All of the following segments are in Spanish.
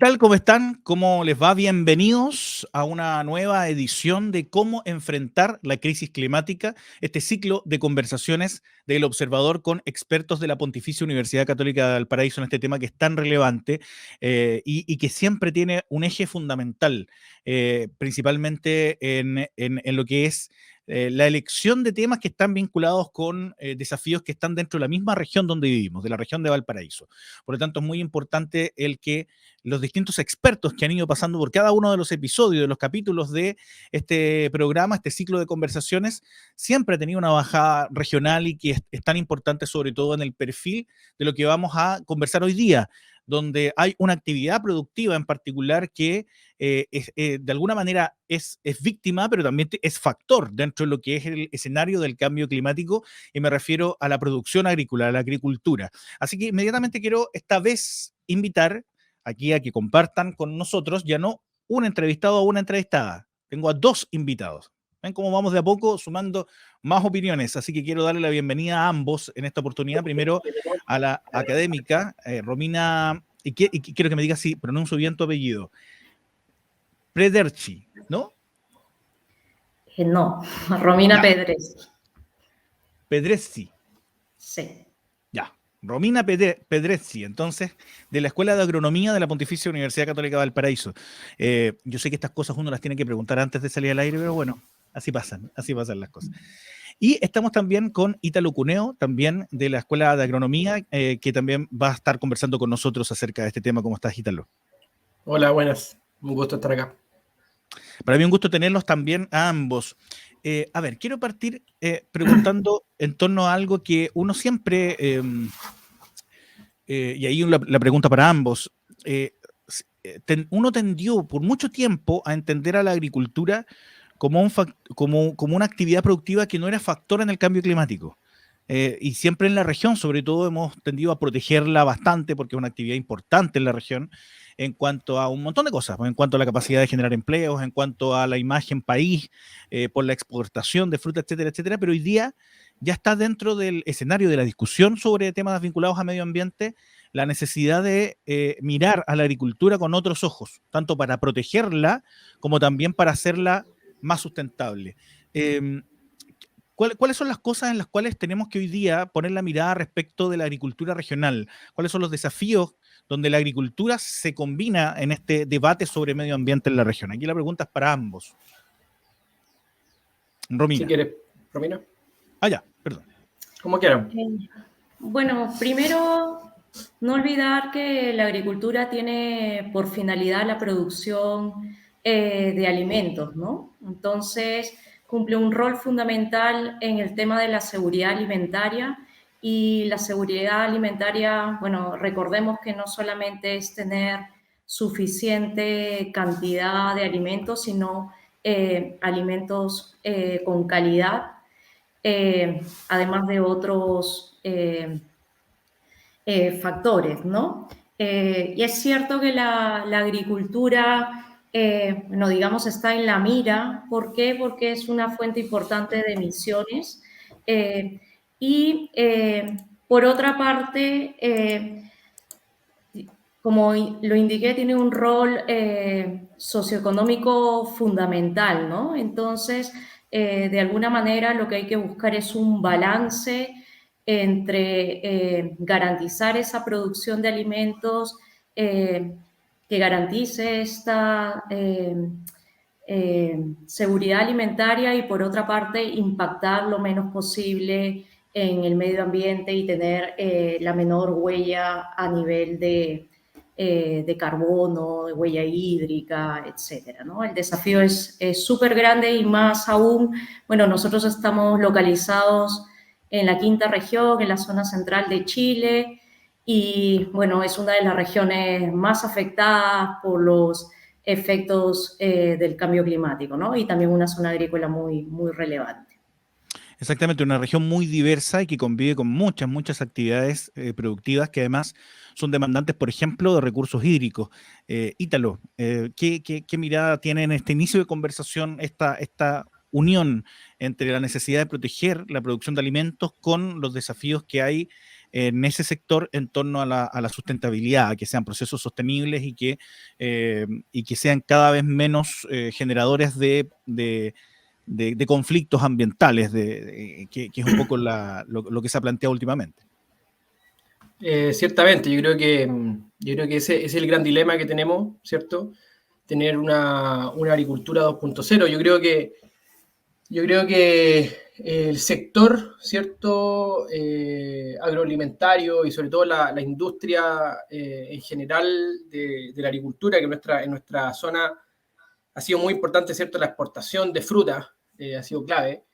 tal? ¿Cómo están? ¿Cómo les va? Bienvenidos a una nueva edición de Cómo enfrentar la crisis climática, este ciclo de conversaciones del Observador con expertos de la Pontificia Universidad Católica de Valparaíso en este tema que es tan relevante y que siempre tiene un eje fundamental, principalmente en lo que es la elección de temas que están vinculados con desafíos que están dentro de la misma región donde vivimos, de la región de Valparaíso. Por lo tanto, es muy importante el que los distintos expertos que han ido pasando por cada uno de los episodios, de los capítulos de este programa, este ciclo de conversaciones, siempre ha tenido una bajada regional y que es tan importante sobre todo en el perfil de lo que vamos a conversar hoy día, donde hay una actividad productiva en particular que de alguna manera es víctima, pero también es factor dentro de lo que es el escenario del cambio climático, y me refiero a la producción agrícola, a la agricultura. Así que inmediatamente quiero esta vez invitar aquí a que compartan con nosotros ya no un entrevistado o una entrevistada, tengo a dos invitados. Ven cómo vamos de a poco sumando más opiniones, así que quiero darle la bienvenida a ambos en esta oportunidad. Primero a la académica Romina, quiero que me digas si pronuncio bien tu apellido, Prederci, ¿no? No, Romina Ya, Pedres. Pedrezzi, Sí. ya. Romina Pedrezzi, entonces, de la Escuela de Agronomía de la Pontificia Universidad Católica de Valparaíso. Yo sé que estas cosas uno las tiene que preguntar antes de salir al aire, pero bueno, así pasan las cosas. Y estamos también con Ítalo Cuneo, también de la Escuela de Agronomía, que también va a estar conversando con nosotros acerca de este tema. ¿Cómo estás, Ítalo? Hola, buenas. Un gusto estar acá. Para mí un gusto tenerlos también a ambos. A ver, quiero partir preguntando en torno a algo que uno siempre, y ahí la pregunta para ambos, uno tendió por mucho tiempo a entender a la agricultura como una actividad productiva que no era factor en el cambio climático. Y siempre en la región, sobre todo, hemos tendido a protegerla bastante porque es una actividad importante en la región en cuanto a un montón de cosas, en cuanto a la capacidad de generar empleos, en cuanto a la imagen país, por la exportación de fruta, etcétera, etcétera. Pero hoy día ya está dentro del escenario de la discusión sobre temas vinculados a medio ambiente la necesidad de mirar a la agricultura con otros ojos, tanto para protegerla como también para hacerla más sustentable. ¿Cuáles son las cosas en las cuales tenemos que hoy día poner la mirada respecto de la agricultura regional? ¿Cuáles son los desafíos donde la agricultura se combina en este debate sobre medio ambiente en la región? Aquí la pregunta es para ambos. Romina. Si quieres, Romina. Ah, ya, perdón. Como quieran. Bueno, primero, no olvidar que la agricultura tiene por finalidad la producción de alimentos, ¿no? Entonces, cumple un rol fundamental en el tema de la seguridad alimentaria. Y la seguridad alimentaria, bueno, recordemos que no solamente es tener suficiente cantidad de alimentos, sino alimentos con calidad, además de otros factores, ¿no? Y es cierto que la agricultura, no digamos, está en la mira. ¿Por qué? Porque es una fuente importante de emisiones. Y por otra parte, como lo indiqué, tiene un rol socioeconómico fundamental, ¿no? Entonces, de alguna manera lo que hay que buscar es un balance entre garantizar esa producción de alimentos, que garantice esta seguridad alimentaria, y por otra parte impactar lo menos posible en el medio ambiente y tener la menor huella a nivel de carbono, de huella hídrica, etcétera, ¿no? El desafío es súper grande, y más aún, bueno, nosotros estamos localizados en la quinta región, en la zona central de Chile, y bueno, es una de las regiones más afectadas por los efectos del cambio climático, ¿no? Y también una zona agrícola muy, muy relevante. Exactamente, una región muy diversa y que convive con muchas actividades productivas que además son demandantes, por ejemplo, de recursos hídricos. Ítalo, ¿qué mirada tiene en este inicio de conversación esta unión entre la necesidad de proteger la producción de alimentos con los desafíos que hay en ese sector en torno a la sustentabilidad, a que sean procesos sostenibles y que sean cada vez menos generadores de conflictos ambientales, que es un poco lo que se ha planteado últimamente. Ciertamente, yo creo que ese es el gran dilema que tenemos, ¿cierto? Tener una agricultura 2.0. Yo creo que el sector, ¿cierto? Agroalimentario y sobre todo la industria en general de la agricultura, que en nuestra zona ha sido muy importante, ¿cierto? La exportación de fruta ha sido clave.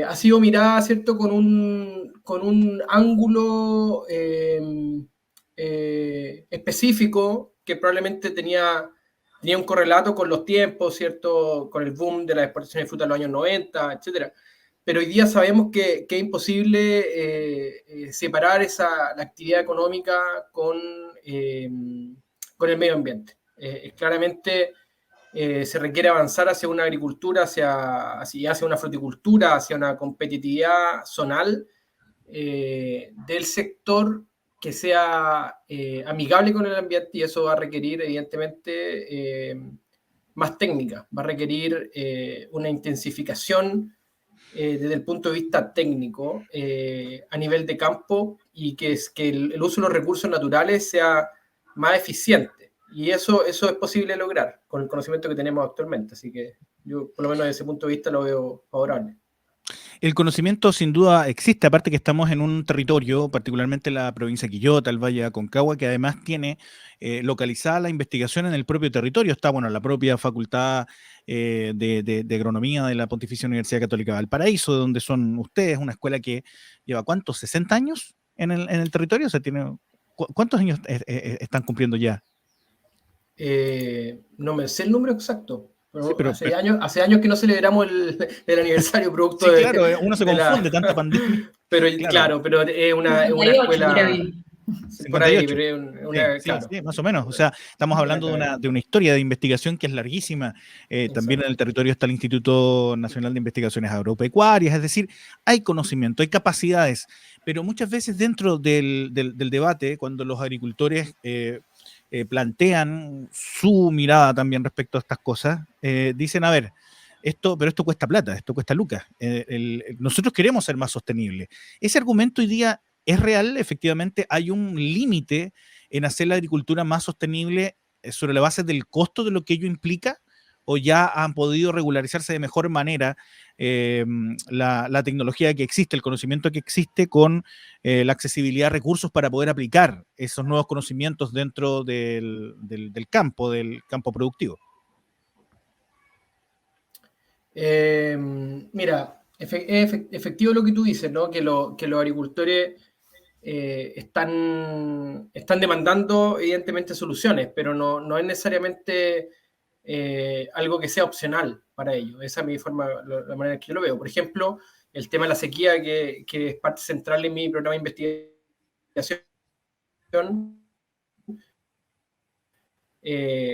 Ha sido mirada, ¿cierto? Con un ángulo específico que probablemente tenía un correlato con los tiempos, ¿cierto? Con el boom de la exportación de fruta en los años 90, etcétera. Pero hoy día sabemos que es imposible separar la actividad económica con el medio ambiente. Claramente se requiere avanzar hacia una agricultura, hacia una fruticultura, hacia una competitividad zonal del sector que sea amigable con el ambiente, y eso va a requerir evidentemente más técnica, va a requerir una intensificación desde el punto de vista técnico a nivel de campo, y que el uso de los recursos naturales sea más eficiente. Y eso es posible lograr con el conocimiento que tenemos actualmente. Así que yo, por lo menos desde ese punto de vista, lo veo favorable. El conocimiento sin duda existe, aparte que estamos en un territorio, particularmente la provincia de Quillota, el Valle de Aconcagua, que además tiene localizada la investigación en el propio territorio. Está, bueno, la propia Facultad de Agronomía de la Pontificia Universidad Católica de Valparaíso, de donde son ustedes, una escuela que lleva, ¿cuántos? ¿60 años en el territorio? O sea, ¿cuántos años están cumpliendo ya? No me sé el número exacto, Sí, pero hace años que no celebramos el aniversario producto sí, claro, uno se de confunde, la... tanta pandemia. Pero Claro. claro, pero es una 58 creo. escuela por ahí, 58. pero Sí, sí, claro, sí, más o menos. O sea, estamos una hablando de academia. una historia de investigación que es larguísima. También en Exacto. el territorio está el Instituto Nacional de Investigaciones Agropecuarias, es decir, hay conocimiento, hay capacidades, pero muchas veces dentro del debate, cuando los agricultores plantean su mirada también respecto a estas cosas, dicen, a ver, pero esto cuesta plata, esto cuesta lucas. Nosotros queremos ser más sostenibles. Ese argumento hoy día es real, efectivamente, hay un límite en hacer la agricultura más sostenible sobre la base del costo de lo que ello implica, o ya han podido regularizarse de mejor manera la tecnología que existe, el conocimiento que existe con la accesibilidad a recursos para poder aplicar esos nuevos conocimientos dentro del campo productivo. Mira, es efectivo lo que tú dices, ¿no? Que los agricultores están demandando evidentemente soluciones, pero no es necesariamente algo que sea opcional para ellos. Esa es la manera en que yo lo veo. Por ejemplo, el tema de la sequía, que es parte central en mi programa de investigación,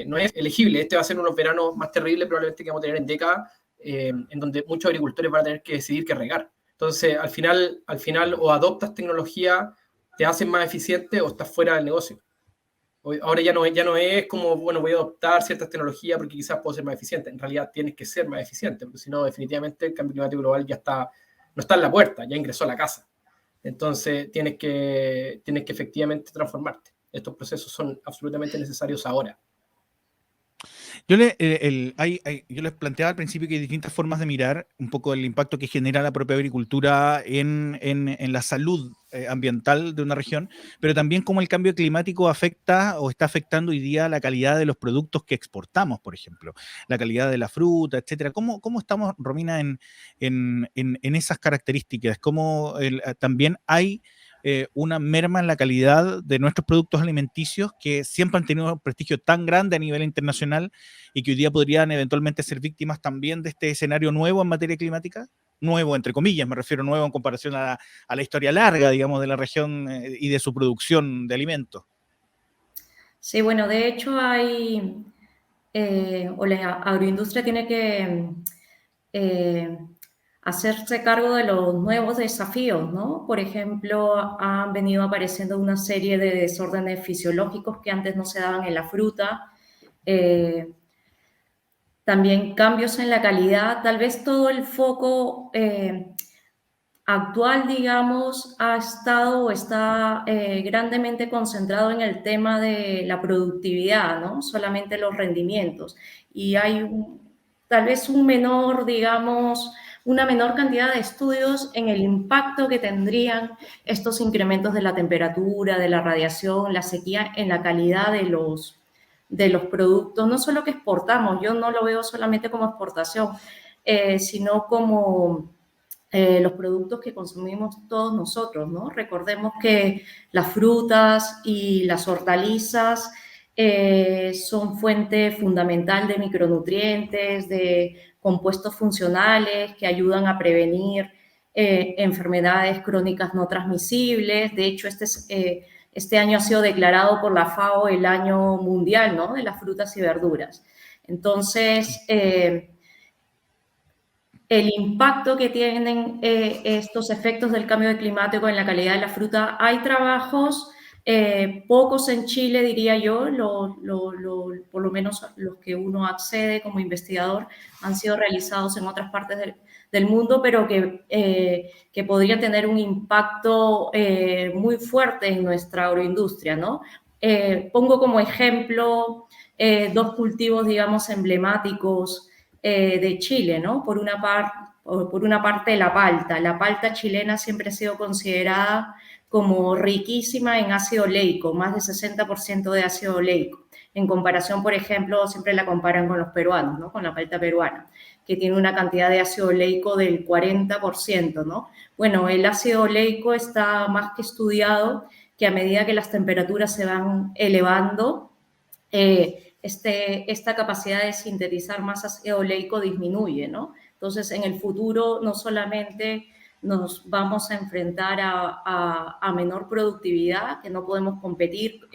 no es elegible. Este va a ser uno de los veranos más terribles probablemente que vamos a tener en décadas, en donde muchos agricultores van a tener que decidir qué regar. Entonces, al final o adoptas tecnología, te hacen más eficiente, o estás fuera del negocio. Ahora ya no es como, bueno, voy a adoptar ciertas tecnologías porque quizás puedo ser más eficiente. En realidad tienes que ser más eficiente, porque si no, definitivamente el cambio climático global no está en la puerta, ya ingresó a la casa. Entonces tienes que efectivamente transformarte. Estos procesos son absolutamente necesarios ahora. Yo les planteaba al principio que hay distintas formas de mirar un poco el impacto que genera la propia agricultura en la salud ambiental de una región, pero también cómo el cambio climático afecta o está afectando hoy día la calidad de los productos que exportamos, por ejemplo, la calidad de la fruta, etcétera. ¿Cómo estamos, Romina, en esas características? ¿Cómo también hay una merma en la calidad de nuestros productos alimenticios que siempre han tenido un prestigio tan grande a nivel internacional y que hoy día podrían eventualmente ser víctimas también de este escenario nuevo en materia climática? Nuevo, entre comillas, me refiero nuevo en comparación a la historia larga, digamos, de la región y de su producción de alimentos. Sí, bueno, de hecho o la agroindustria tiene que eh, hacerse cargo de los nuevos desafíos, ¿no? Por ejemplo, han venido apareciendo una serie de desórdenes fisiológicos que antes no se daban en la fruta. También cambios en la calidad. Tal vez todo el foco actual, digamos, ha estado o está grandemente concentrado en el tema de la productividad, ¿no? Solamente los rendimientos. Y hay tal vez una menor cantidad de estudios en el impacto que tendrían estos incrementos de la temperatura, de la radiación, la sequía en la calidad de los productos, no solo que exportamos, yo no lo veo solamente como exportación, sino como los productos que consumimos todos nosotros, ¿no? Recordemos que las frutas y las hortalizas son fuente fundamental de micronutrientes, de compuestos funcionales que ayudan a prevenir enfermedades crónicas no transmisibles. De hecho, este año ha sido declarado por la FAO el año mundial, ¿no? De las frutas y verduras. Entonces, el impacto que tienen estos efectos del cambio climático en la calidad de la fruta, hay trabajos, pocos en Chile, diría yo, por lo menos los que uno accede como investigador, han sido realizados en otras partes del mundo, pero que podría tener un impacto muy fuerte en nuestra agroindustria, ¿no? Pongo como ejemplo dos cultivos, digamos, emblemáticos de Chile, ¿no? Por una parte, la palta. La palta chilena siempre ha sido considerada como riquísima en ácido oleico, más de 60% de ácido oleico. En comparación, por ejemplo, siempre la comparan con los peruanos, ¿no? Con la palta peruana, que tiene una cantidad de ácido oleico del 40%, ¿no? Bueno, el ácido oleico está más que estudiado que a medida que las temperaturas se van elevando, esta capacidad de sintetizar más ácido oleico disminuye, ¿no? Entonces, en el futuro no solamente nos vamos a enfrentar a menor productividad, que no podemos competir,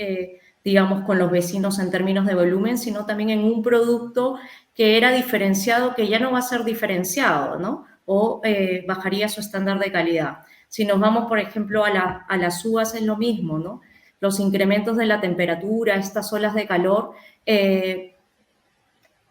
digamos, con los vecinos en términos de volumen, sino también en un producto que era diferenciado, que ya no va a ser diferenciado, ¿no? O bajaría su estándar de calidad. Si nos vamos, por ejemplo, a las uvas, es lo mismo, ¿no? Los incrementos de la temperatura, estas olas de calor,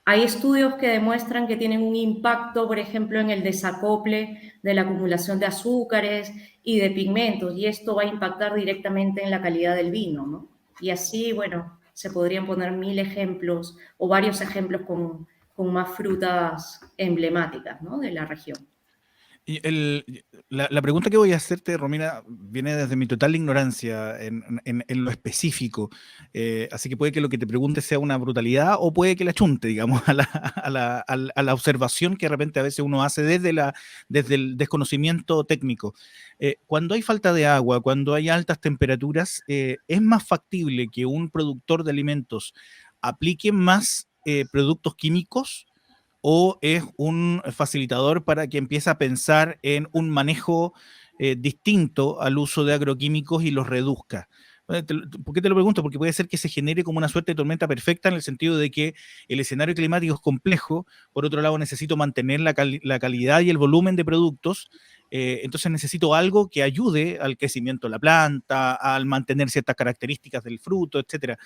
hay estudios que demuestran que tienen un impacto, por ejemplo, en el desacople de la acumulación de azúcares y de pigmentos, y esto va a impactar directamente en la calidad del vino, ¿no? Y así, bueno, se podrían poner 1000 ejemplos o varios ejemplos con más frutas emblemáticas, ¿no? De la región. Y la pregunta que voy a hacerte, Romina, viene desde mi total ignorancia en lo específico. Así que puede que lo que te pregunte sea una brutalidad o puede que la chunte, digamos, a la observación que de repente a veces uno hace desde el desconocimiento técnico. Cuando hay falta de agua, cuando hay altas temperaturas, ¿es más factible que un productor de alimentos aplique más productos químicos, o es un facilitador para que empiece a pensar en un manejo distinto al uso de agroquímicos y los reduzca? ¿Por qué te lo pregunto? Porque puede ser que se genere como una suerte de tormenta perfecta, en el sentido de que el escenario climático es complejo, por otro lado necesito mantener la calidad y el volumen de productos, entonces necesito algo que ayude al crecimiento de la planta, al mantener ciertas características del fruto, etcétera.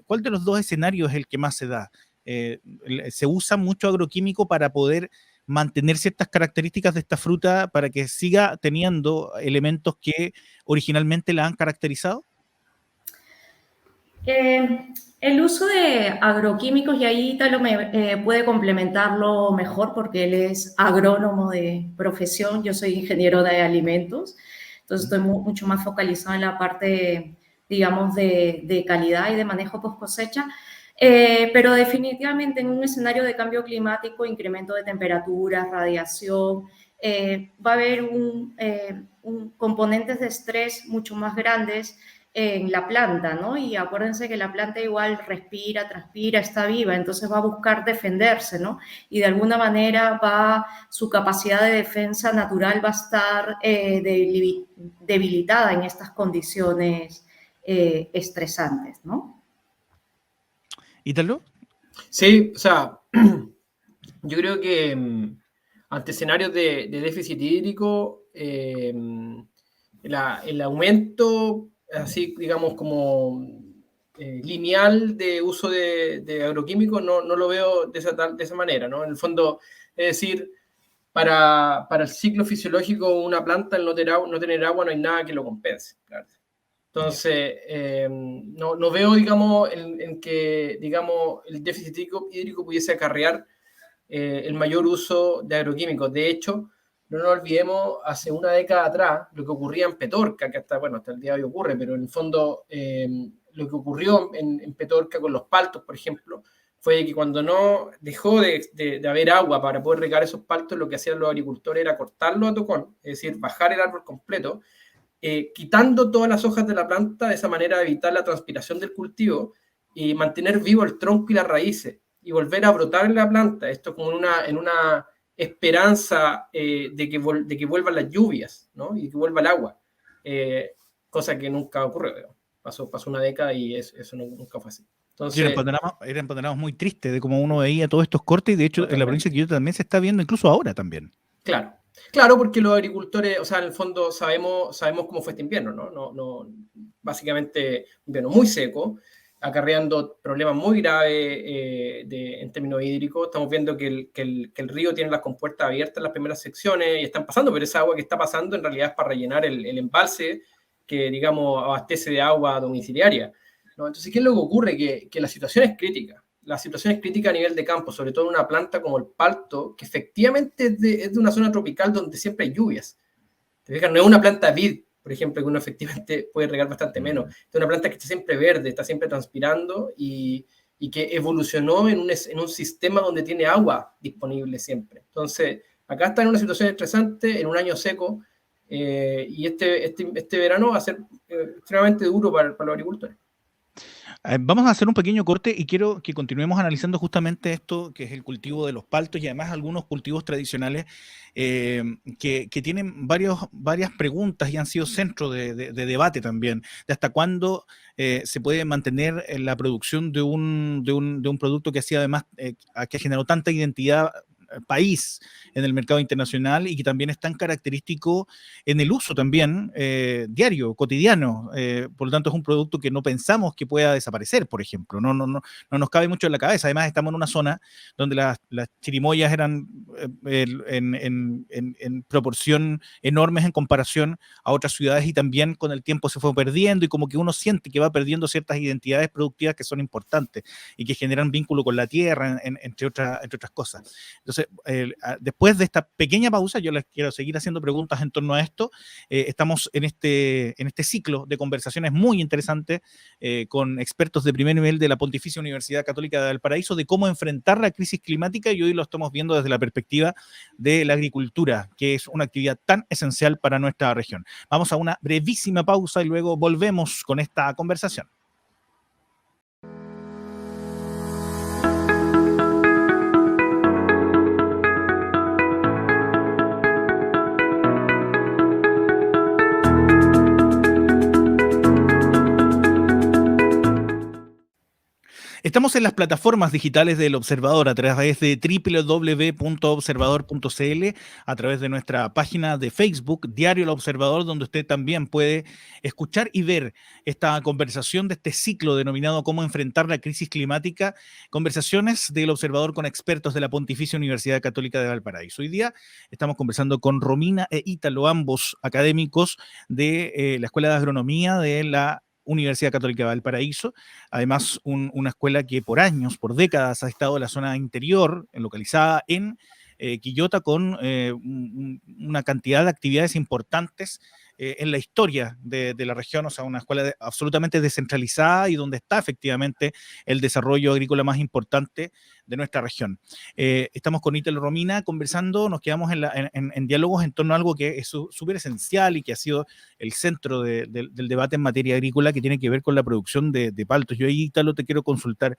¿Cuál de los dos escenarios es el que más se da? Se usa mucho agroquímico para poder mantener ciertas características de esta fruta para que siga teniendo elementos que originalmente la han caracterizado. El uso de agroquímicos, y ahí Talo me puede complementarlo mejor porque él es agrónomo de profesión, yo soy ingeniero de alimentos, entonces estoy mucho más focalizado en la parte, digamos, de calidad y de manejo post cosecha. Pero definitivamente en un escenario de cambio climático, incremento de temperaturas, radiación, va a haber componentes de estrés mucho más grandes en la planta, ¿no? Y acuérdense que la planta igual respira, transpira, está viva, entonces va a buscar defenderse, ¿no? Y de alguna manera su capacidad de defensa natural va a estar debilitada en estas condiciones estresantes, ¿no? ¿Ítalo? Sí, o sea, yo creo que ante escenarios de déficit hídrico, el aumento, así digamos, como lineal de uso de agroquímicos no lo veo de esa manera, ¿no? En el fondo, es decir, para el ciclo fisiológico de una planta, el no tener agua, no hay nada que lo compense. Claro. Entonces, no veo, digamos, en que, digamos, el déficit hídrico pudiese acarrear el mayor uso de agroquímicos. De hecho, no nos olvidemos, hace una década atrás, lo que ocurría en Petorca, que hasta el día de hoy ocurre, pero en el fondo, lo que ocurrió en Petorca con los paltos, por ejemplo, fue que cuando no dejó de haber agua para poder regar esos paltos, lo que hacían los agricultores era cortarlo a tocón, es decir, bajar el árbol completo, quitando todas las hojas de la planta, de esa manera evitar la transpiración del cultivo y mantener vivo el tronco y las raíces y volver a brotar en la planta. Esto como en una esperanza de que vuelvan las lluvias, ¿no? Y que vuelva el agua, cosa que nunca ocurrió. Pasó una década y eso nunca fue así. Entonces, eran panoramas muy tristes de cómo uno veía todos estos cortes, y de hecho en la provincia de Quillota también se está viendo, incluso ahora también. Claro, porque los agricultores, o sea, en el fondo sabemos cómo fue este invierno, ¿no? Básicamente, invierno muy seco, acarreando problemas muy graves en términos hídricos. Estamos viendo que el río tiene las compuertas abiertas en las primeras secciones y están pasando, pero esa agua que está pasando en realidad es para rellenar el embalse que, digamos, abastece de agua domiciliaria, ¿no? Entonces, ¿qué es lo que ocurre? Que la situación es crítica. La situación es crítica a nivel de campo, sobre todo en una planta como el palto, que efectivamente es de una zona tropical donde siempre hay lluvias. ¿Te fijas? No es una planta vid, por ejemplo, que uno efectivamente puede regar bastante menos. Es una planta que está siempre verde, está siempre transpirando y que evolucionó en un sistema donde tiene agua disponible siempre. Entonces, acá está en una situación estresante, en un año seco, y este verano va a ser extremadamente duro para los agricultores. Vamos a hacer un pequeño corte y quiero que continuemos analizando justamente esto, que es el cultivo de los paltos y además algunos cultivos tradicionales que tienen varias preguntas y han sido centro de debate también, de hasta cuándo se puede mantener la producción de un producto que hacía además, que generó tanta identidad país en el mercado internacional y que también es tan característico en el uso también diario, cotidiano. Por lo tanto, es un producto que no pensamos que pueda desaparecer, por ejemplo. No nos cabe mucho en la cabeza. Además, estamos en una zona donde las chirimoyas eran en proporción enormes en comparación a otras ciudades y también con el tiempo se fue perdiendo y como que uno siente que va perdiendo ciertas identidades productivas que son importantes y que generan vínculo con la tierra, entre otras cosas. Entonces, después de esta pequeña pausa, yo les quiero seguir haciendo preguntas en torno a esto. Estamos en este ciclo de conversaciones muy interesantes con expertos de primer nivel de la Pontificia Universidad Católica de Valparaíso de cómo enfrentar la crisis climática, y hoy lo estamos viendo desde la perspectiva de la agricultura, que es una actividad tan esencial para nuestra región. Vamos a una brevísima pausa y luego volvemos con esta conversación. Estamos en las plataformas digitales del Observador a través de www.observador.cl, a través de nuestra página de Facebook, Diario El Observador, donde usted también puede escuchar y ver esta conversación de este ciclo denominado Cómo enfrentar la crisis climática, conversaciones del Observador con expertos de la Pontificia Universidad Católica de Valparaíso. Hoy día estamos conversando con Romina e Ítalo, ambos académicos de la Escuela de Agronomía de la Universidad Católica de Valparaíso, además una escuela que por años, por décadas ha estado en la zona interior, localizada en Quillota, con una cantidad de actividades importantes en la historia de la región, o sea, una escuela absolutamente descentralizada y donde está efectivamente el desarrollo agrícola más importante de nuestra región. Estamos con Ítalo Romina conversando, nos quedamos en diálogos en torno a algo que es súper esencial y que ha sido el centro del debate en materia agrícola, que tiene que ver con la producción de paltos. Yo ahí, Ítalo, te quiero consultar.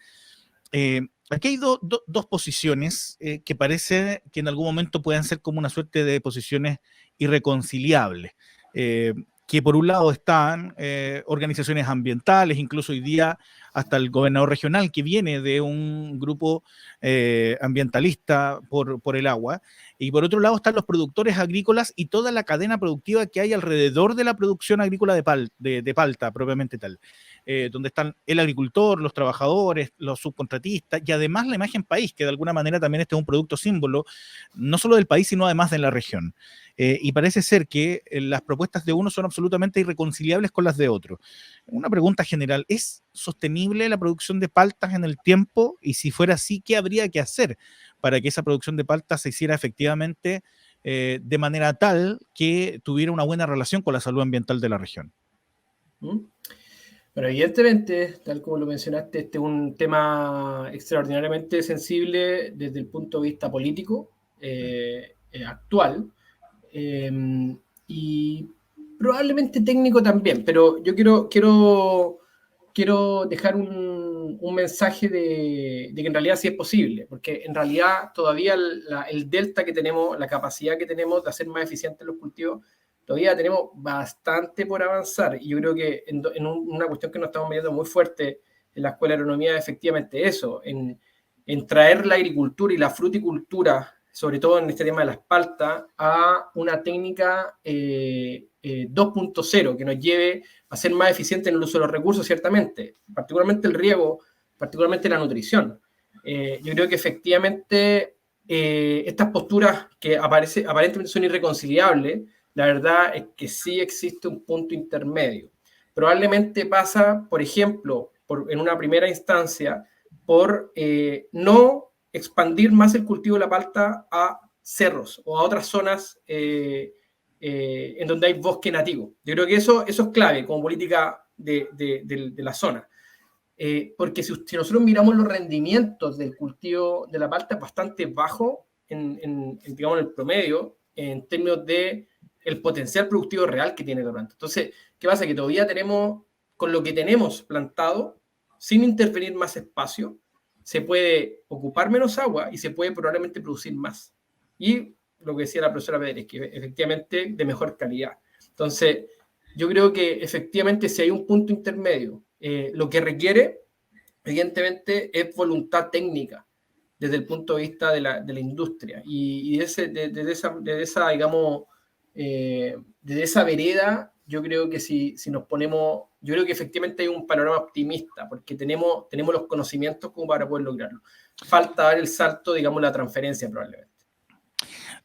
Aquí hay dos posiciones que parece que en algún momento puedan ser como una suerte de posiciones irreconciliables. que por un lado están organizaciones ambientales, incluso hoy día hasta el gobernador regional que viene de un grupo ambientalista por el agua, y por otro lado están los productores agrícolas y toda la cadena productiva que hay alrededor de la producción agrícola de palta propiamente tal, donde están el agricultor, los trabajadores, los subcontratistas y además la imagen país, que de alguna manera también este es un producto símbolo, no solo del país, sino además de la región. Y parece ser que las propuestas de uno son absolutamente irreconciliables con las de otro. Una pregunta general, ¿es sostenible la producción de paltas en el tiempo? Y si fuera así, ¿qué habría que hacer para que esa producción de paltas se hiciera efectivamente de manera tal que tuviera una buena relación con la salud ambiental de la región? Bueno, evidentemente, tal como lo mencionaste, este es un tema extraordinariamente sensible desde el punto de vista político actual, y probablemente técnico también, pero yo quiero dejar un mensaje de que en realidad sí es posible, porque en realidad todavía el delta que tenemos, la capacidad que tenemos de hacer más eficientes los cultivos, todavía tenemos bastante por avanzar. Y yo creo que en una cuestión que nos estamos midiendo muy fuerte en la Escuela de Agronomía, efectivamente eso, en traer la agricultura y la fruticultura, sobre todo en este tema de las paltas, a una técnica 2.0 que nos lleve a ser más eficientes en el uso de los recursos, ciertamente, particularmente el riego, particularmente la nutrición. Yo creo que efectivamente estas posturas que aparentemente son irreconciliables, la verdad es que sí existe un punto intermedio. Probablemente pasa, por ejemplo, en una primera instancia, por no expandir más el cultivo de la palta a cerros o a otras zonas en donde hay bosque nativo. Yo creo que eso es clave como política de la zona. Porque si nosotros miramos los rendimientos del cultivo de la palta, es bastante bajo digamos, en el promedio, en términos de el potencial productivo real que tiene la planta. Entonces, ¿qué pasa? Que todavía tenemos, con lo que tenemos plantado, sin intervenir más espacio, se puede ocupar menos agua y se puede probablemente producir más. Y lo que decía la profesora Pérez, que efectivamente de mejor calidad. Entonces, yo creo que efectivamente si hay un punto intermedio, lo que requiere, evidentemente, es voluntad técnica desde el punto de vista de la industria. Y desde esa, digamos, desde esa vereda, yo creo que si nos ponemos, yo creo que efectivamente hay un panorama optimista, porque tenemos los conocimientos como para poder lograrlo. Falta dar el salto, digamos, la transferencia probablemente.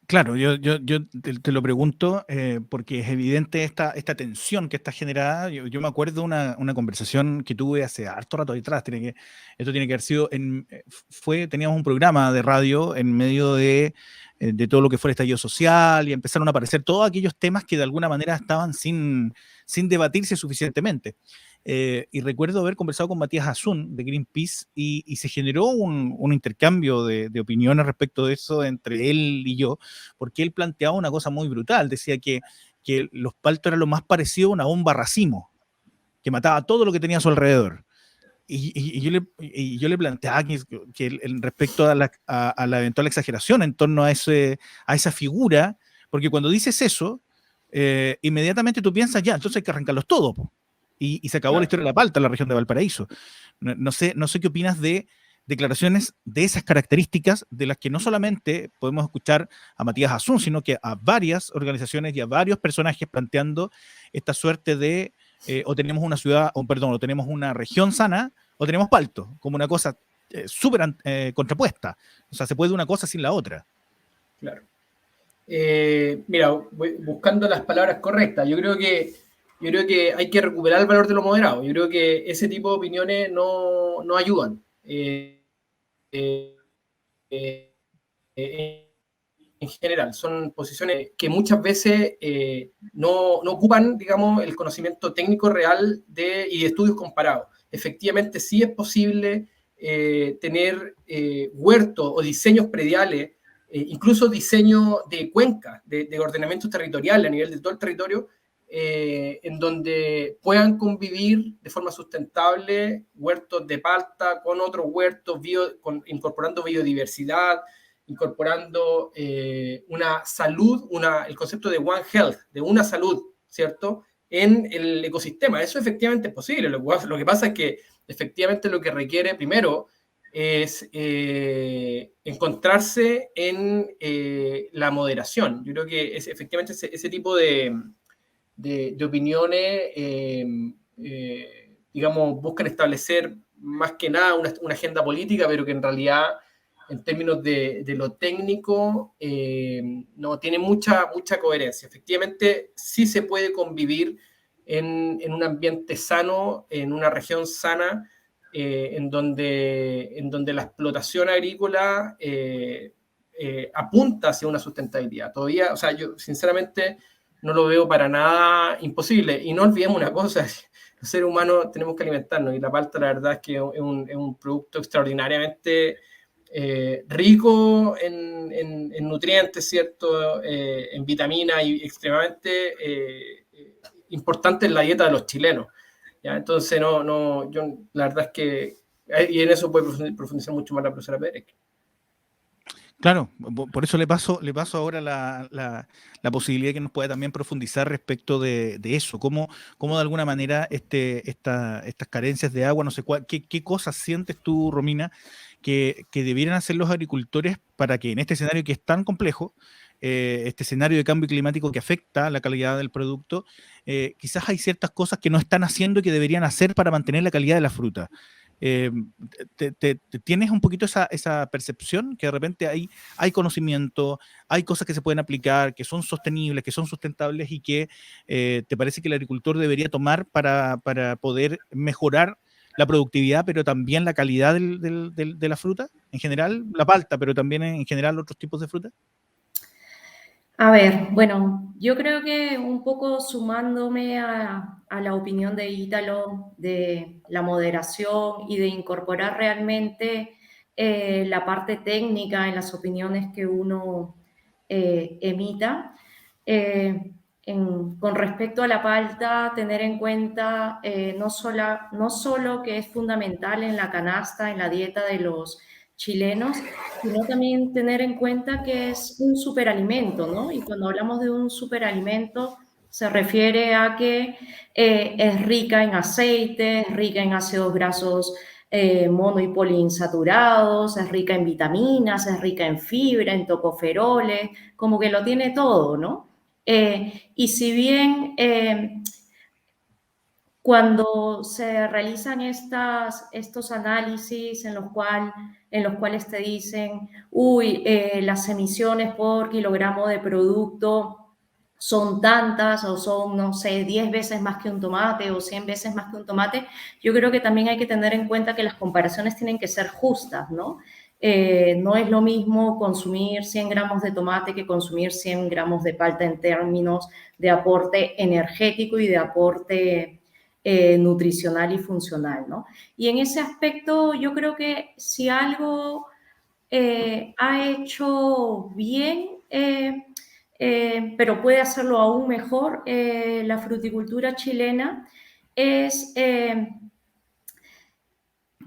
Claro, yo te lo pregunto porque es evidente esta tensión que está generada. Yo me acuerdo una conversación que tuve hace harto rato atrás. Esto tiene que haber sido teníamos un programa de radio en medio de todo lo que fue el estallido social y empezaron a aparecer todos aquellos temas que de alguna manera estaban sin debatirse suficientemente. Y recuerdo haber conversado con Matías Azún de Greenpeace y se generó un intercambio de opiniones respecto de eso entre él y yo, porque él planteaba una cosa muy brutal, decía que los paltos eran lo más parecido a una bomba racimo, que mataba todo lo que tenía a su alrededor. Y yo le planteaba que respecto a la eventual exageración en torno a esa figura, porque cuando dices eso, inmediatamente tú piensas, ya, entonces hay que arrancarlos todos, po. Y se acabó la historia de la palta en la región de Valparaíso. No sé qué opinas de declaraciones de esas características, de las que no solamente podemos escuchar a Matías Azún, sino que a varias organizaciones y a varios personajes planteando esta suerte de o tenemos una ciudad, o tenemos una región sana, o tenemos palto, como una cosa súper contrapuesta. O sea, se puede una cosa sin la otra. Claro. Mira, buscando las palabras correctas, yo creo que hay que recuperar el valor de lo moderado. Yo creo que ese tipo de opiniones no ayudan. En general, son posiciones que muchas veces no ocupan, digamos, el conocimiento técnico real y de estudios comparados. Efectivamente, sí es posible tener huertos o diseños prediales, incluso diseño de cuencas, de ordenamientos territoriales a nivel de todo el territorio, en donde puedan convivir de forma sustentable huertos de palta con otros huertos, incorporando biodiversidad, incorporando una salud, el concepto de One Health, de una salud, ¿cierto? en el ecosistema. Eso efectivamente es posible. Lo que pasa es que efectivamente lo que requiere primero es encontrarse en la moderación. Yo creo que efectivamente ese tipo de opiniones, digamos, buscan establecer más que nada una agenda política, pero que en realidad, en términos de lo técnico, no tiene mucha coherencia. Efectivamente, sí se puede convivir en un ambiente sano, en una región sana, en donde la explotación agrícola apunta hacia una sustentabilidad. Todavía, o sea, yo sinceramente no lo veo para nada imposible. Y no olvidemos una cosa, los seres humanos tenemos que alimentarnos y la palta la verdad es que es un producto extraordinariamente rico en nutrientes, ¿cierto? En vitaminas y extremadamente importante en la dieta de los chilenos. ¿Ya? Entonces, yo la verdad es que, y en eso puede profundizar mucho más la profesora Pérez. Claro, por eso le paso ahora la posibilidad que nos pueda también profundizar respecto de eso, cómo de alguna manera estas carencias de agua, no sé qué cosas sientes tú, Romina, que debieran hacer los agricultores para que en este escenario que es tan complejo, este escenario de cambio climático que afecta la calidad del producto, quizás hay ciertas cosas que no están haciendo y que deberían hacer para mantener la calidad de la fruta. Eh, ¿Tienes un poquito esa percepción que de repente hay conocimiento, hay cosas que se pueden aplicar, que son sostenibles, que son sustentables y que te parece que el agricultor debería tomar para poder mejorar la productividad, pero también la calidad de la fruta en general, la palta, pero también en general otros tipos de fruta? A ver, bueno, yo creo que un poco sumándome a la opinión de Ítalo de la moderación y de incorporar realmente la parte técnica en las opiniones que uno emita. Con respecto a la palta, tener en cuenta no solo que es fundamental en la canasta, en la dieta de los chilenos, sino también tener en cuenta que es un superalimento, ¿no? Y cuando hablamos de un superalimento, se refiere a que es rica en aceite, es rica en ácidos grasos mono y poliinsaturados, es rica en vitaminas, es rica en fibra, en tocoferoles, como que lo tiene todo, ¿no? Y si bien cuando se realizan estos análisis en los cuales te dicen, las emisiones por kilogramo de producto son tantas o son, no sé, 10 veces más que un tomate o 100 veces más que un tomate, yo creo que también hay que tener en cuenta que las comparaciones tienen que ser justas, ¿no? No es lo mismo consumir 100 gramos de tomate que consumir 100 gramos de palta en términos de aporte energético y de aporte nutricional y funcional, ¿no? Y en ese aspecto yo creo que si algo ha hecho bien, pero puede hacerlo aún mejor, la fruticultura chilena, es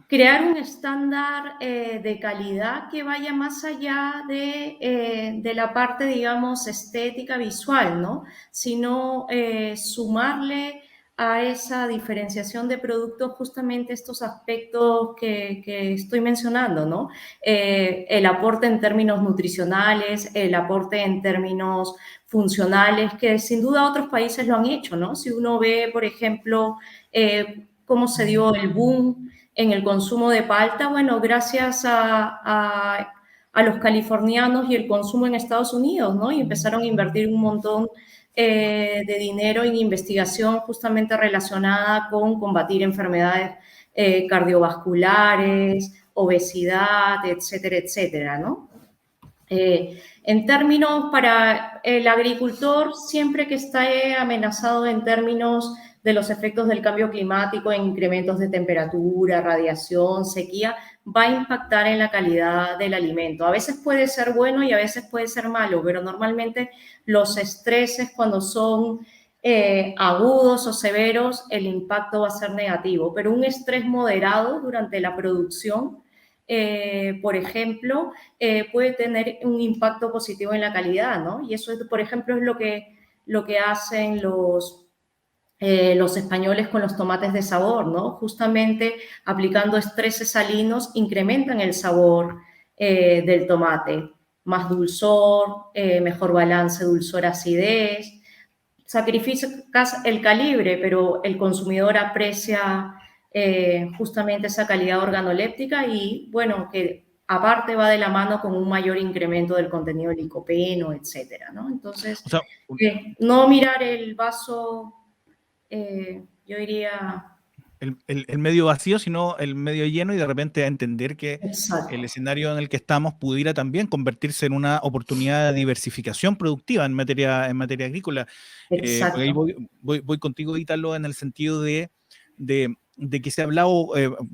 crear un estándar de calidad que vaya más allá de la parte, digamos, estética visual, ¿no? Sino sumarle a esa diferenciación de productos justamente estos aspectos que estoy mencionando, ¿no? El aporte en términos nutricionales, el aporte en términos funcionales, que sin duda otros países lo han hecho, ¿no? Si uno ve, por ejemplo, cómo se dio el boom en el consumo de palta, bueno, gracias a los californianos y el consumo en Estados Unidos, ¿no? Y empezaron a invertir un montón de dinero en investigación justamente relacionada con combatir enfermedades cardiovasculares, obesidad, etcétera, etcétera, ¿no? En términos para el agricultor, siempre que esté amenazado en términos de los efectos del cambio climático, en incrementos de temperatura, radiación, sequía, va a impactar en la calidad del alimento. A veces puede ser bueno y a veces puede ser malo, pero normalmente los estreses cuando son agudos o severos, el impacto va a ser negativo, pero un estrés moderado durante la producción, por ejemplo, puede tener un impacto positivo en la calidad, ¿no? Y eso, por ejemplo, es lo que hacen los españoles con los tomates de sabor, ¿no? Justamente aplicando estreses salinos incrementan el sabor del tomate. Más dulzor, mejor balance dulzor-acidez. Sacrificas el calibre, pero el consumidor aprecia justamente esa calidad organoléptica y, bueno, que aparte va de la mano con un mayor incremento del contenido de licopeno, etcétera, ¿no? Entonces, O sea, no mirar el vaso, yo diría... el medio vacío, sino el medio lleno, y de repente a entender que el Exacto, escenario en el que estamos pudiera también convertirse en una oportunidad de diversificación productiva en materia agrícola. Porque ahí exacto. voy contigo, Ítalo, en el sentido de que se ha hablado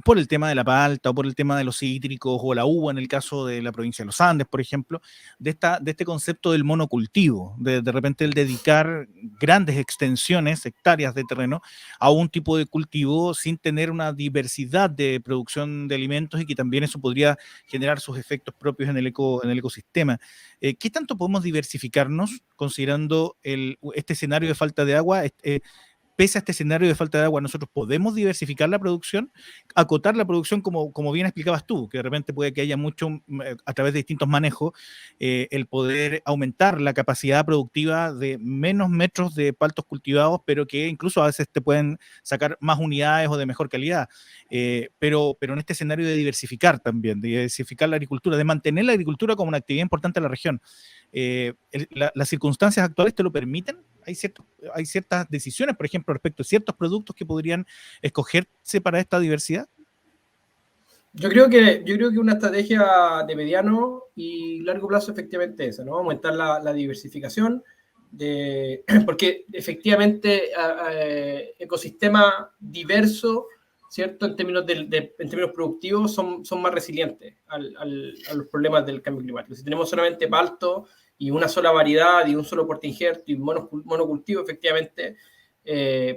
por el tema de la palta o por el tema de los cítricos o la uva en el caso de la provincia de los Andes, por ejemplo, de este concepto del monocultivo, de repente el dedicar grandes extensiones, hectáreas de terreno a un tipo de cultivo sin tener una diversidad de producción de alimentos y que también eso podría generar sus efectos propios en el ecosistema. ¿Qué tanto podemos diversificarnos considerando este escenario de falta de agua? Pese a este escenario de falta de agua, nosotros podemos diversificar la producción, acotar la producción como bien explicabas tú, que de repente puede que haya mucho, a través de distintos manejos, el poder aumentar la capacidad productiva de menos metros de paltos cultivados, pero que incluso a veces te pueden sacar más unidades o de mejor calidad. Pero en este escenario de diversificar la agricultura, de mantener la agricultura como una actividad importante en la región. Las circunstancias actuales te lo permiten. Hay ciertas decisiones, por ejemplo, respecto a ciertos productos que podrían escogerse para esta diversidad. Yo creo que una estrategia de mediano y largo plazo efectivamente es esa, ¿no? Aumentar la diversificación, porque efectivamente ecosistema diverso, ¿cierto? En términos, en términos productivos son más resilientes a los problemas del cambio climático. Si tenemos solamente palto y una sola variedad y un solo porte injerto y monocultivo, efectivamente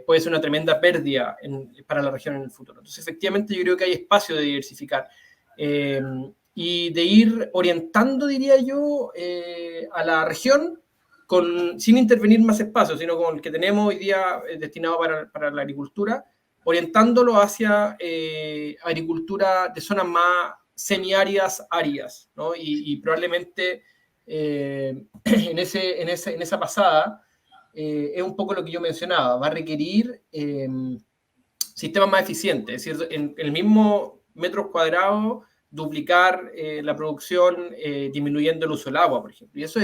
puede ser una tremenda pérdida para la región en el futuro. Entonces, efectivamente, yo creo que hay espacio de diversificar y de ir orientando, diría yo, a la región sin intervenir más espacio, sino con el que tenemos hoy día destinado para la agricultura, orientándolo hacia agricultura de zonas más semiáridas, áridas, ¿no? Y probablemente en esa pasada es un poco lo que yo mencionaba, va a requerir sistemas más eficientes, es decir, en el mismo metros cuadrados duplicar la producción disminuyendo el uso del agua, por ejemplo. Y eso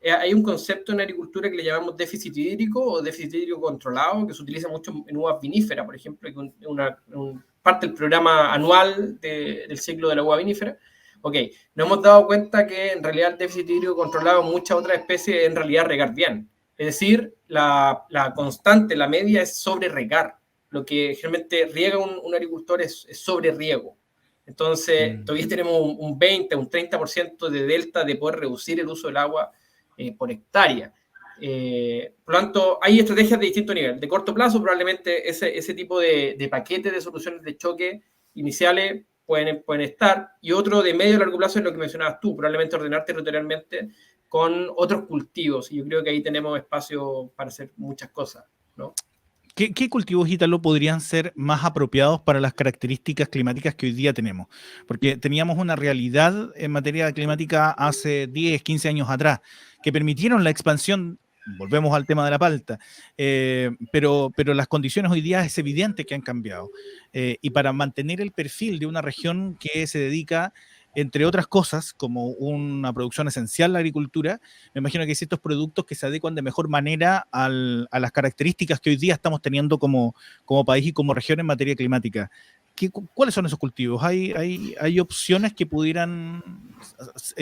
hay un concepto en agricultura que le llamamos déficit hídrico o déficit hídrico controlado, que se utiliza mucho en uvas viníferas, por ejemplo, que es parte del programa anual del ciclo de la uva vinífera. Ok, nos hemos dado cuenta que en realidad el déficit hídrico controlado en muchas otras especies en realidad regar bien. Es decir, la constante, la media es sobre regar. Lo que generalmente riega un agricultor es sobre riego. Entonces, todavía tenemos un 20, un 30% de delta de poder reducir el uso del agua por hectárea. Por lo tanto, hay estrategias de distinto nivel. De corto plazo, probablemente ese tipo de paquetes de soluciones de choque iniciales pueden estar. Y otro de medio y largo plazo es lo que mencionabas tú, probablemente ordenar territorialmente con otros cultivos. Y yo creo que ahí tenemos espacio para hacer muchas cosas, ¿no? ¿Qué cultivos, Ítalo, podrían ser más apropiados para las características climáticas que hoy día tenemos? Porque teníamos una realidad en materia climática hace 10, 15 años atrás, que permitieron la expansión, volvemos al tema de la palta, pero las condiciones hoy día es evidente que han cambiado. Y para mantener el perfil de una región que se dedica, entre otras cosas, como una producción esencial a la agricultura, me imagino que hay ciertos productos que se adecuan de mejor manera a las características que hoy día estamos teniendo como país y como región en materia climática. ¿Cuáles son esos cultivos? ¿Hay opciones que pudieran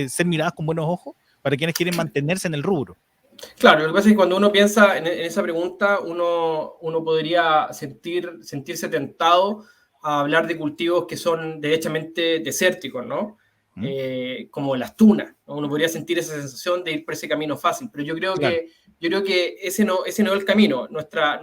ser miradas con buenos ojos para quienes quieren mantenerse en el rubro? Claro, lo que pasa es que cuando uno piensa en esa pregunta, uno podría sentirse tentado a hablar de cultivos que son derechamente desérticos, ¿no? Como las tunas, ¿no? Uno podría sentir esa sensación de ir por ese camino fácil, pero Claro. yo creo que ese no es el camino. Nuestra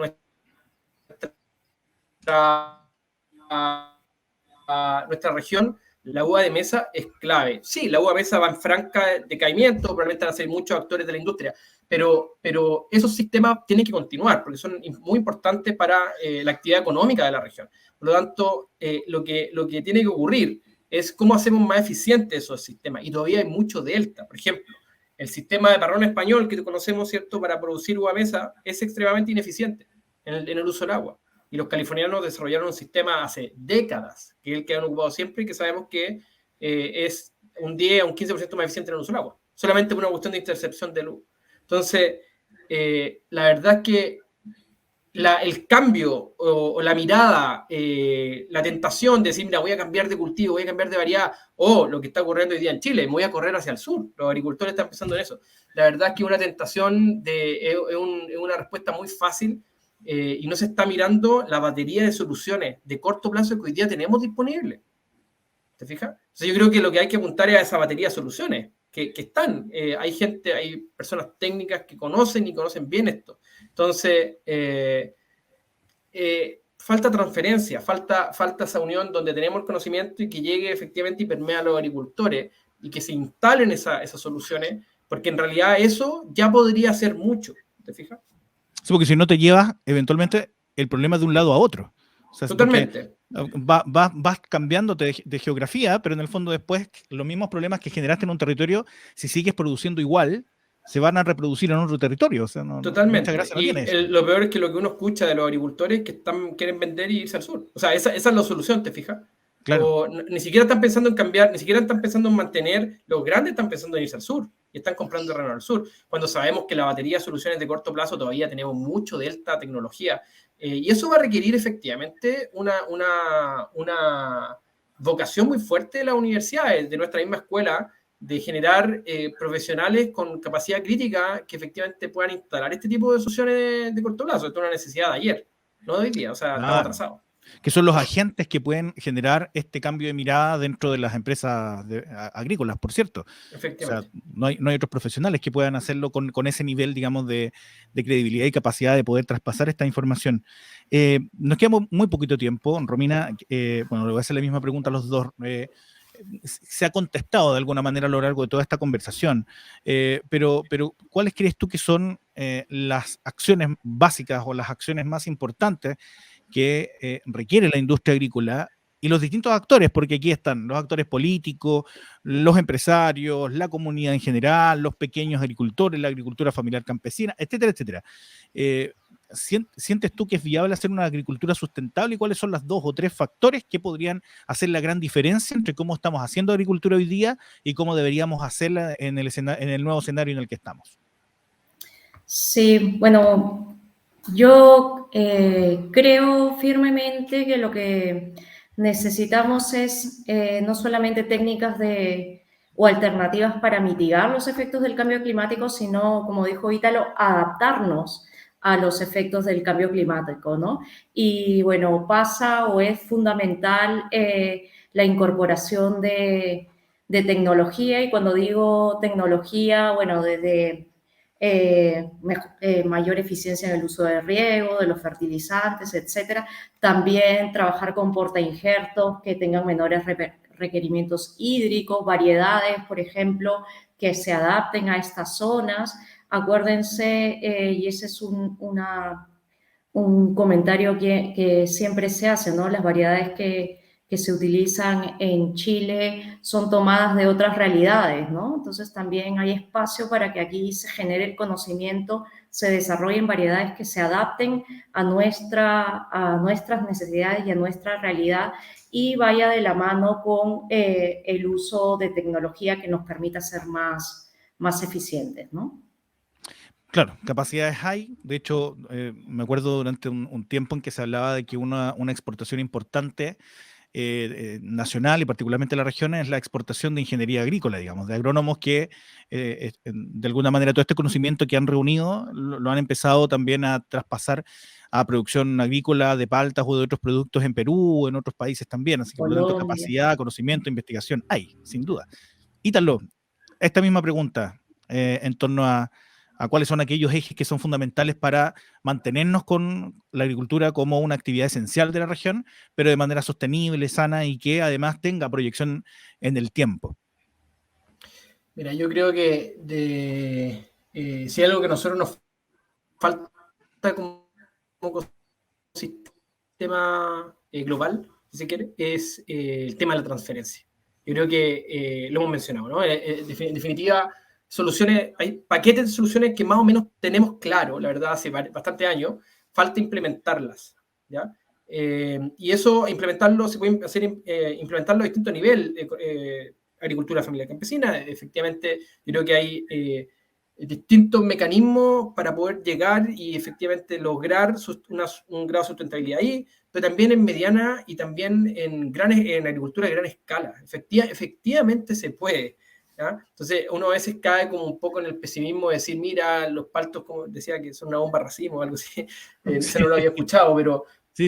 región, la uva de mesa es clave. Sí, la uva de mesa va en franca decaimiento, probablemente van a ser muchos actores de la industria, pero esos sistemas tienen que continuar porque son muy importantes para la actividad económica de la región. Por lo tanto, lo que tiene que ocurrir es cómo hacemos más eficientes esos sistemas. Y todavía hay mucho delta. Por ejemplo, el sistema de parrón español que conocemos, ¿cierto?, para producir uva mesa es extremadamente ineficiente en el uso del agua. Y los californianos desarrollaron un sistema hace décadas, que es el que han ocupado siempre y que sabemos que es un 10 a un 15% más eficiente en el uso del agua. Solamente por una cuestión de intercepción de luz. Entonces, la verdad es que el cambio o la mirada, la tentación de decir, mira, voy a cambiar de cultivo, voy a cambiar de variedad, o lo que está ocurriendo hoy día en Chile, me voy a correr hacia el sur. Los agricultores están pensando en eso. La verdad es que una tentación es una respuesta muy fácil y no se está mirando la batería de soluciones de corto plazo que hoy día tenemos disponibles. ¿Te fijas? Entonces yo creo que lo que hay que apuntar es a esa batería de soluciones que están. Hay gente, hay personas técnicas que conocen y conocen bien esto. Entonces, falta transferencia, falta esa unión donde tenemos el conocimiento y que llegue efectivamente y permea a los agricultores y que se instalen esas soluciones, porque en realidad eso ya podría ser mucho. ¿Te fijas? Sí, porque si no te llevas eventualmente el problema de un lado a otro. O sea, totalmente. Vas cambiándote de geografía, pero en el fondo después los mismos problemas que generaste en un territorio, si sigues produciendo igual, se van a reproducir en otro territorio. O sea, totalmente. Mucha gracia no Y tiene eso. lo peor es que lo que uno escucha de los agricultores es que quieren vender y irse al sur. O sea, esa es la solución, ¿te fijas? Claro. Ni siquiera están pensando en cambiar, ni siquiera están pensando en mantener, los grandes están pensando en irse al sur y están comprando terreno al sur, cuando sabemos que la batería de soluciones de corto plazo todavía tenemos mucho de alta tecnología. Y eso va a requerir efectivamente una vocación muy fuerte de las universidades, de nuestra misma escuela, de generar profesionales con capacidad crítica que efectivamente puedan instalar este tipo de soluciones de corto plazo. Esto es una necesidad de ayer, no de hoy día, o sea, estamos atrasados. Que son los agentes que pueden generar este cambio de mirada dentro de las empresas agrícolas, por cierto. Efectivamente. O sea, no hay otros profesionales que puedan hacerlo con ese nivel, digamos, de credibilidad y capacidad de poder traspasar esta información. Nos queda muy poquito tiempo. Romina, bueno, le voy a hacer la misma pregunta a los dos. Se ha contestado de alguna manera a lo largo de toda esta conversación, pero ¿cuáles crees tú que son las acciones básicas o las acciones más importantes que requiere la industria agrícola y los distintos actores, porque aquí están los actores políticos, los empresarios, la comunidad en general, los pequeños agricultores, la agricultura familiar campesina, etcétera, etcétera? ¿Sientes tú que es viable hacer una agricultura sustentable y cuáles son los 2 o 3 factores que podrían hacer la gran diferencia entre cómo estamos haciendo agricultura hoy día y cómo deberíamos hacerla en el nuevo escenario en el que estamos? Sí, bueno, yo creo firmemente que lo que necesitamos es no solamente técnicas o alternativas para mitigar los efectos del cambio climático, sino, como dijo Ítalo, adaptarnos a los efectos del cambio climático, ¿no? Y bueno, pasa o es fundamental la incorporación de tecnología, y cuando digo tecnología, bueno, desde mayor eficiencia en el uso de riego, de los fertilizantes, etcétera. También trabajar con portainjertos que tengan menores requerimientos hídricos, variedades, por ejemplo, que se adapten a estas zonas. Acuérdense, y ese es un comentario que siempre se hace, ¿no? Las variedades que se utilizan en Chile son tomadas de otras realidades, ¿no? Entonces también hay espacio para que aquí se genere el conocimiento, se desarrollen variedades que se adapten a nuestras necesidades y a nuestra realidad y vaya de la mano con el uso de tecnología que nos permita ser más eficientes, ¿no? Claro, capacidades hay. De hecho, me acuerdo durante un tiempo en que se hablaba de que una exportación importante nacional y particularmente en la región es la exportación de ingeniería agrícola, digamos, de agrónomos que de alguna manera todo este conocimiento que han reunido lo han empezado también a traspasar a producción agrícola de paltas o de otros productos en Perú o en otros países también. Así que por lo tanto Colombia. capacidad, conocimiento, investigación hay, sin duda. Ítalo, esta misma pregunta en torno a cuáles son aquellos ejes que son fundamentales para mantenernos con la agricultura como una actividad esencial de la región, pero de manera sostenible, sana y que además tenga proyección en el tiempo. Mira, yo creo que si hay algo que a nosotros nos falta como ecosistema global, si se quiere, es el tema de la transferencia. Yo creo que lo hemos mencionado, ¿no? En definitiva, soluciones, hay paquetes de soluciones que más o menos tenemos claro, la verdad, hace bastante años, falta implementarlas, ¿ya? Y eso, implementarlo, se puede hacer implementarlo a distintos niveles, agricultura familiar campesina, efectivamente, yo creo que hay distintos mecanismos para poder llegar y efectivamente lograr un grado de sustentabilidad ahí, pero también en mediana y también en agricultura de gran escala. Efectivamente se puede. ¿Ya? Entonces uno a veces cae como un poco en el pesimismo de decir, mira, los paltos, como decía, que son una bomba racimo o algo así. Eso no lo había escuchado, pero... Sí,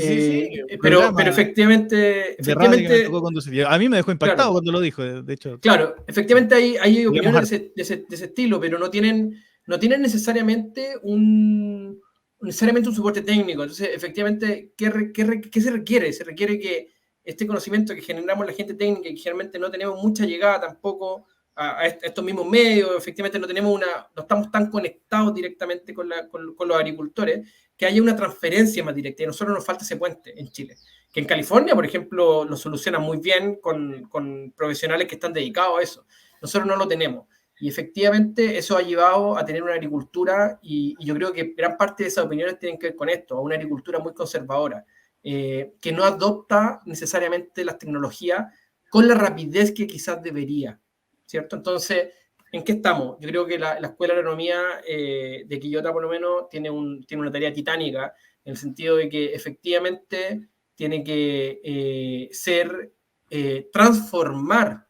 pero efectivamente, de radio que me tocó conducir. A mí me dejó impactado, claro, cuando lo dijo, de hecho. Claro, efectivamente hay opiniones de ese estilo, pero no tienen necesariamente un soporte técnico. Entonces, efectivamente, ¿qué se requiere? Se requiere que este conocimiento que generamos la gente técnica, y que generalmente no tenemos mucha llegada tampoco a estos mismos medios, efectivamente no estamos tan conectados directamente con los agricultores, que haya una transferencia más directa. Y a nosotros nos falta ese puente en Chile. Que en California, por ejemplo, lo solucionan muy bien con profesionales que están dedicados a eso. Nosotros no lo tenemos. Y efectivamente eso ha llevado a tener una agricultura, y yo creo que gran parte de esas opiniones tienen que ver con esto, a una agricultura muy conservadora, que no adopta necesariamente las tecnologías con la rapidez que quizás debería, ¿cierto? Entonces, ¿en qué estamos? Yo creo que la Escuela de Agronomía de Quillota, por lo menos, tiene una tarea titánica, en el sentido de que efectivamente tiene que transformar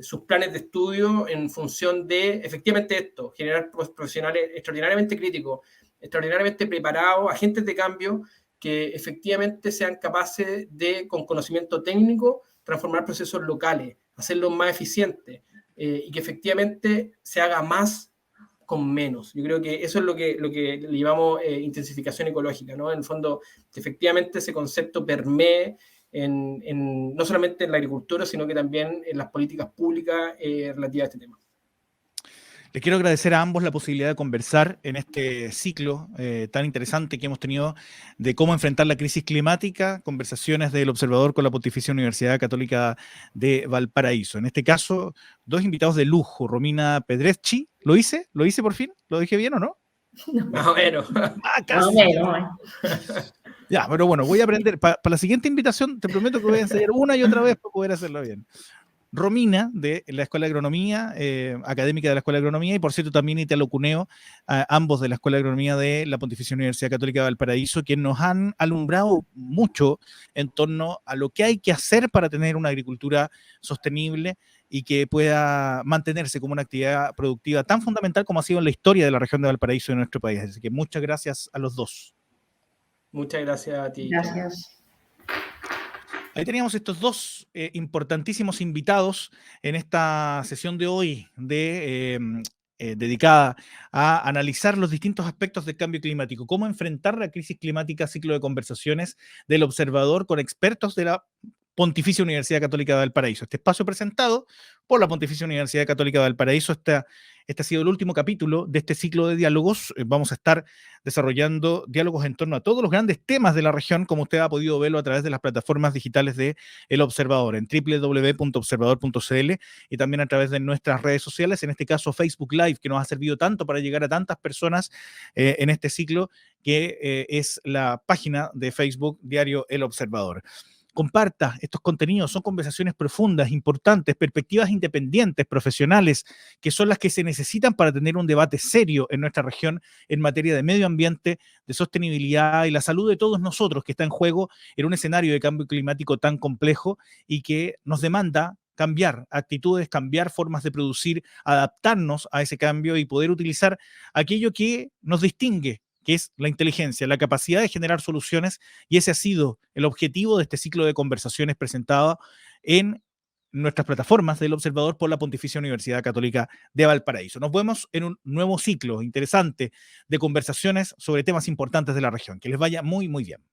sus planes de estudio en función de, efectivamente, esto, generar profesionales extraordinariamente críticos, extraordinariamente preparados, agentes de cambio, que efectivamente sean capaces de, con conocimiento técnico, transformar procesos locales, hacerlos más eficientes, y que efectivamente se haga más con menos. Yo creo que eso es lo que le llamamos intensificación ecológica, ¿no? En el fondo, que efectivamente ese concepto permee no solamente en la agricultura, sino que también en las políticas públicas relativas a este tema. Les quiero agradecer a ambos la posibilidad de conversar en este ciclo tan interesante que hemos tenido de cómo enfrentar la crisis climática, conversaciones del Observador con la Pontificia Universidad Católica de Valparaíso. En este caso, dos invitados de lujo, Romina Pedreschi. ¿Lo hice? ¿Lo hice por fin? ¿Lo dije bien o no? Más o menos. Más o menos. Ya, pero bueno, voy a aprender. Para la siguiente invitación, te prometo que voy a ensayar una y otra vez para poder hacerlo bien. Romina, de la Escuela de Agronomía, académica de la Escuela de Agronomía, y por cierto también Italo Cuneo, ambos de la Escuela de Agronomía de la Pontificia Universidad Católica de Valparaíso, que nos han alumbrado mucho en torno a lo que hay que hacer para tener una agricultura sostenible y que pueda mantenerse como una actividad productiva tan fundamental como ha sido en la historia de la región de Valparaíso y de nuestro país. Así que muchas gracias a los dos. Muchas gracias a ti. Gracias. Ahí teníamos estos dos importantísimos invitados en esta sesión de hoy dedicada a analizar los distintos aspectos del cambio climático, cómo enfrentar la crisis climática, ciclo de conversaciones del Observador con expertos de la Pontificia Universidad Católica de Valparaíso. Este espacio presentado por la Pontificia Universidad Católica de Valparaíso. Este ha sido el último capítulo de este ciclo de diálogos. Vamos a estar desarrollando diálogos en torno a todos los grandes temas de la región, como usted ha podido verlo a través de las plataformas digitales de El Observador, en www.observador.cl, y también a través de nuestras redes sociales, en este caso Facebook Live, que nos ha servido tanto para llegar a tantas personas en este ciclo, que es la página de Facebook Diario El Observador. Comparta estos contenidos, son conversaciones profundas, importantes, perspectivas independientes, profesionales, que son las que se necesitan para tener un debate serio en nuestra región en materia de medio ambiente, de sostenibilidad y la salud de todos nosotros, que está en juego en un escenario de cambio climático tan complejo y que nos demanda cambiar actitudes, cambiar formas de producir, adaptarnos a ese cambio y poder utilizar aquello que nos distingue, que es la inteligencia, la capacidad de generar soluciones, y ese ha sido el objetivo de este ciclo de conversaciones presentado en nuestras plataformas del Observador por la Pontificia Universidad Católica de Valparaíso. Nos vemos en un nuevo ciclo interesante de conversaciones sobre temas importantes de la región. Que les vaya muy, muy bien.